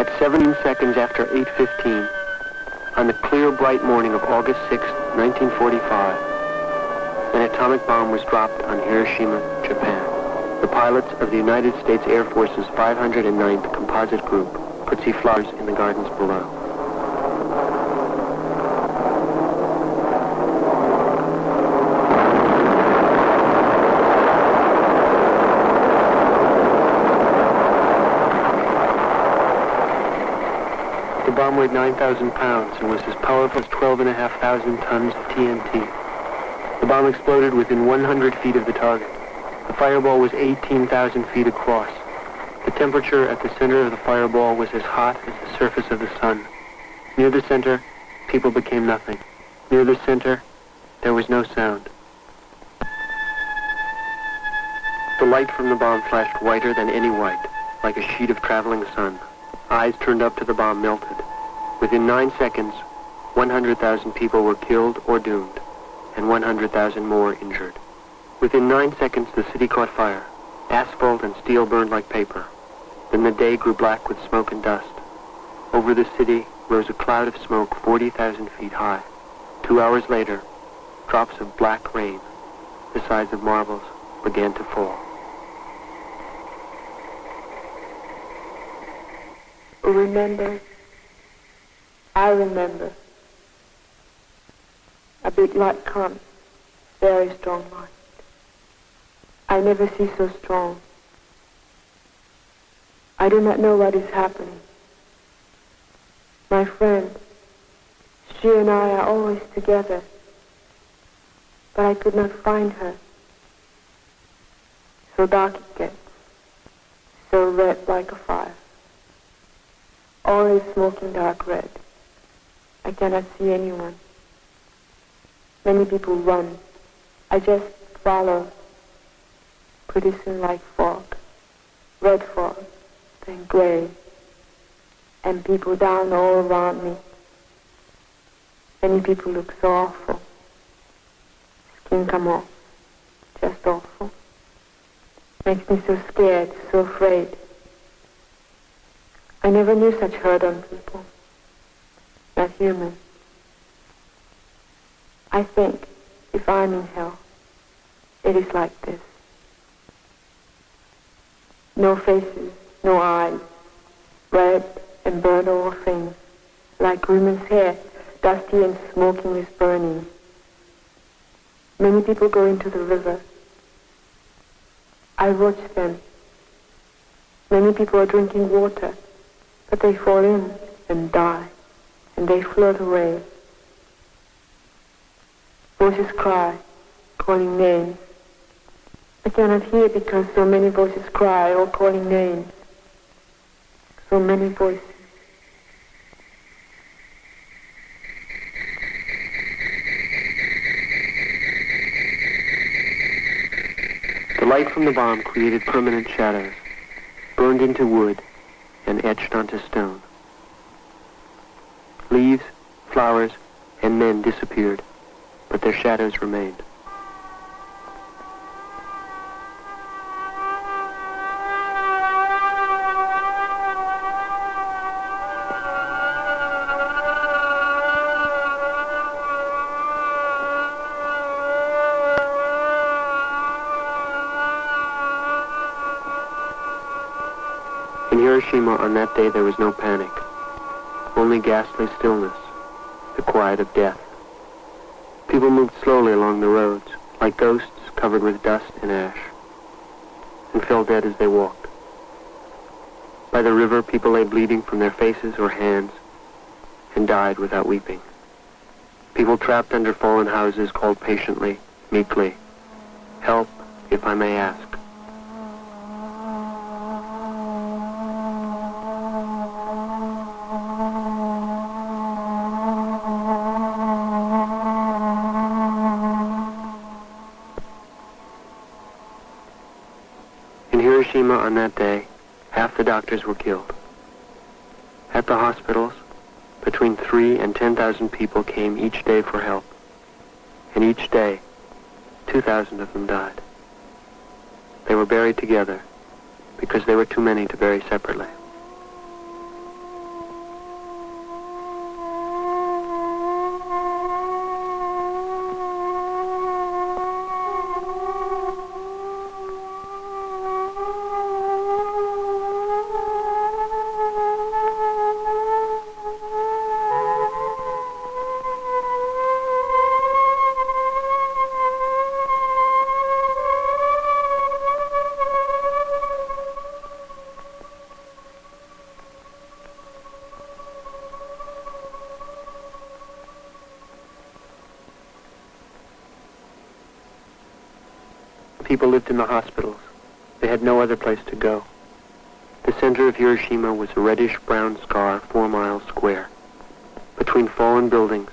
At 17 seconds after 8:15, on the clear, bright morning of August 6, 1945, an atomic bomb was dropped on Hiroshima, Japan. The pilots of the United States Air Force's 509th Composite Group could see flowers in the gardens below. The bomb weighed 9,000 pounds and was as powerful as 12,500 tons of TNT. The bomb exploded within 100 feet of the target. The fireball was 18,000 feet across. The temperature at the center of the fireball was as hot as the surface of the sun. Near the center, people became nothing. Near the center, there was no sound. The light from the bomb flashed whiter than any white, like a sheet of traveling sun. Eyes turned up to the bomb melted. Within 9 seconds, 100,000 people were killed or doomed, and 100,000 more injured. Within 9 seconds, the city caught fire. Asphalt and steel burned like paper. Then the day grew black with smoke and dust. Over the city rose a cloud of smoke 40,000 feet high. 2 hours later, drops of black rain, the size of marbles, began to fall. Remember, I remember, a big light comes, very strong light. I never see so strong. I do not know what is happening. My friend, she and I are always together, but I could not find her. So dark it gets, so red like a fire. All is smoking dark red. I cannot see anyone. Many people run. I just follow. Pretty soon like fog. Red fog, then gray. And people down all around me. Many people look so awful. Skin come off. Just awful. Makes me so scared, so afraid. I never knew such hurt on people. Not human. I think if I'm in hell, it is like this. No faces, no eyes, red and burnt over things, like women's hair, dusty and smoking with burning. Many people go into the river. I watch them. Many people are drinking water, but they fall in and die, and they float away. Voices cry, calling names. I cannot hear because so many voices cry or calling names. So many voices. The light from the bomb created permanent shadows, burned into wood, and etched onto stone. Leaves, flowers, and men disappeared, but their shadows remained. In Hiroshima on that day there was no panic, only ghastly stillness, the quiet of death. People moved slowly along the roads, like ghosts covered with dust and ash, and fell dead as they walked. By the river, people lay bleeding from their faces or hands, and died without weeping. People trapped under fallen houses called patiently, meekly, "Help, if I may ask." In Hiroshima on that day, half the doctors were killed. At the hospitals, between 3,000 and 10,000 people came each day for help. And each day, 2,000 of them died. They were buried together because there were too many to bury separately. people lived in the hospitals. They had no other place to go. The center of Hiroshima was a reddish-brown scar 4 miles square. Between fallen buildings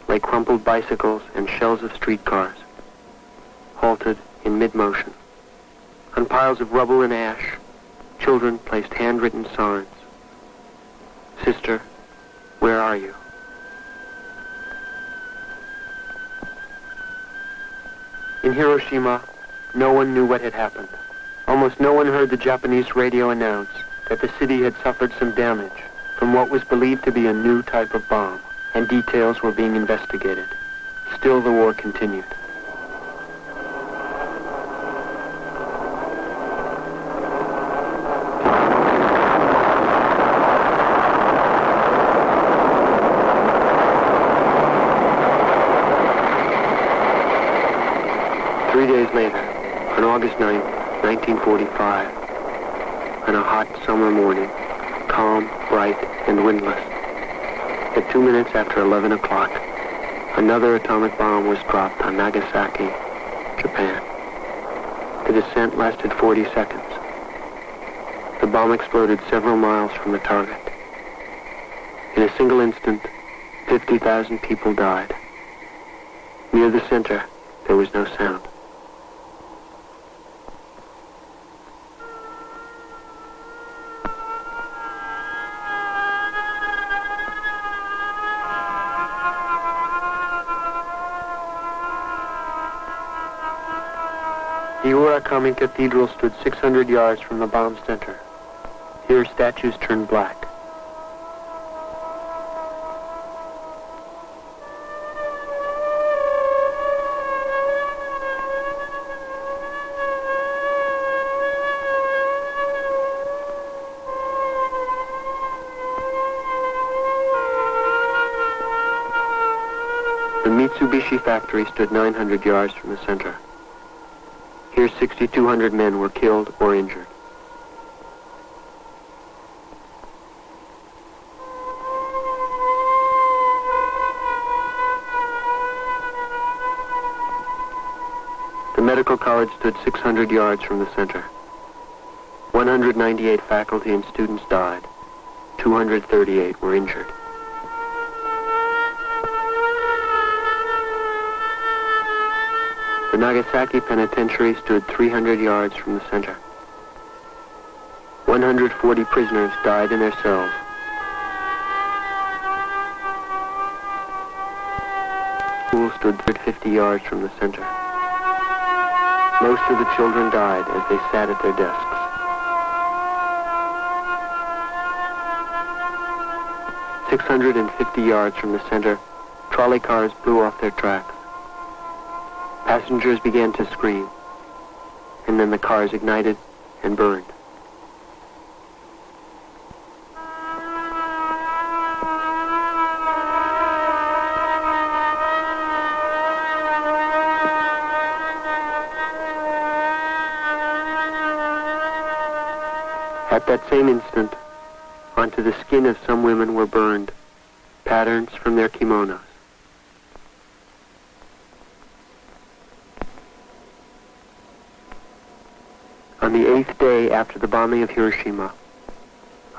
lay crumpled bicycles and shells of streetcars, halted in mid-motion. On piles of rubble and ash, children placed handwritten signs. "Sister, where are you?" In Hiroshima, no one knew what had happened. Almost no one heard the Japanese radio announce that the city had suffered some damage from what was believed to be a new type of bomb, and details were being investigated. Still, the war continued. Three days later, on August 9, 1945, on a hot summer morning, calm, bright, and windless, at 2 minutes after 11 o'clock, another atomic bomb was dropped on Nagasaki, Japan. The descent lasted 40 seconds. The bomb exploded several miles from the target. In a single instant, 50,000 people died. Near the center, there was no sound. The Urakami Cathedral stood 600 yards from the bomb center. Here, statues turned black. The Mitsubishi factory stood 900 yards from the center. Here, 6,200 men were killed or injured. The medical college stood 600 yards from the center. 198 faculty and students died. 238 were injured. The Nagasaki Penitentiary stood 300 yards from the center. 140 prisoners died in their cells. School stood 50 yards from the center. Most of the children died as they sat at their desks. "650 yards from the center, trolley cars blew off their tracks. Passengers began to scream, and then the cars ignited and burned. At that same instant, onto the skin of some women were burned patterns from their kimonos. On the 8th day after the bombing of Hiroshima,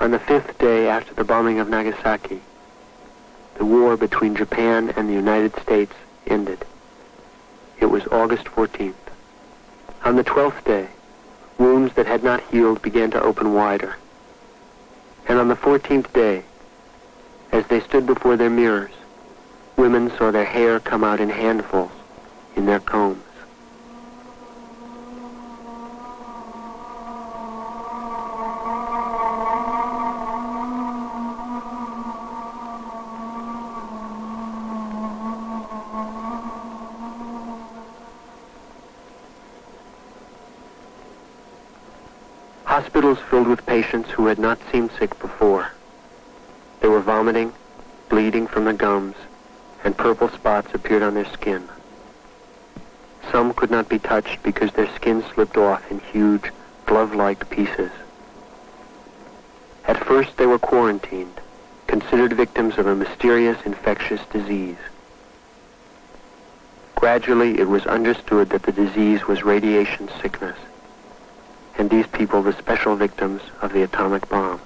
on the 5th day after the bombing of Nagasaki, the war between Japan and the United States ended. It was August 14th. On the 12th day, wounds that had not healed began to open wider. And on the 14th day, as they stood before their mirrors, women saw their hair come out in handfuls in their combs. Hospitals filled with patients who had not seemed sick before. They were vomiting, bleeding from the gums, and purple spots appeared on their skin. Some could not be touched because their skin slipped off in huge, glove-like pieces. At first they were quarantined, considered victims of a mysterious infectious disease. Gradually, it was understood that the disease was radiation sickness, and these people the special victims of the atomic bomb.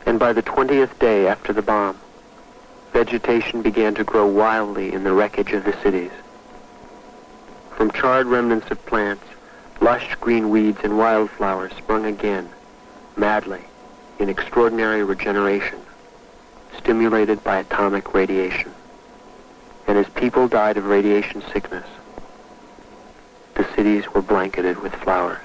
And by the 20th day after the bomb, vegetation began to grow wildly in the wreckage of the cities. From charred remnants of plants, lush green weeds and wildflowers sprung again, madly, in extraordinary regeneration, stimulated by atomic radiation. And as people died of radiation sickness, the cities were blanketed with flowers.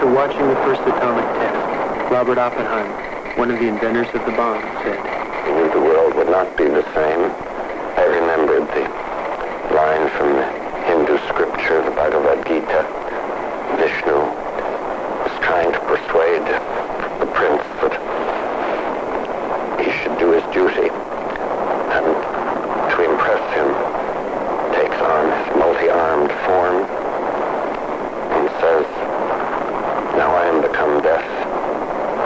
Watching the first atomic test, Robert Oppenheimer, one of the inventors of the bomb, said, "I knew the world would not be the same. I remembered the line from the Hindu scripture, the Bhagavad Gita. Vishnu was trying to persuade the prince that he should do his duty, and to impress him, takes on his multi-armed form and says, 'Now I am become death,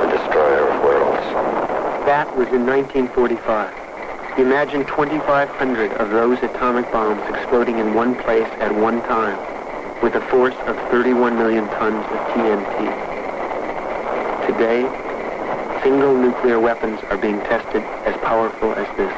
the destroyer of worlds.'" That was in 1945. Imagine 2,500 of those atomic bombs exploding in one place at one time, with a force of 31 million tons of TNT. Today, single nuclear weapons are being tested as powerful as this.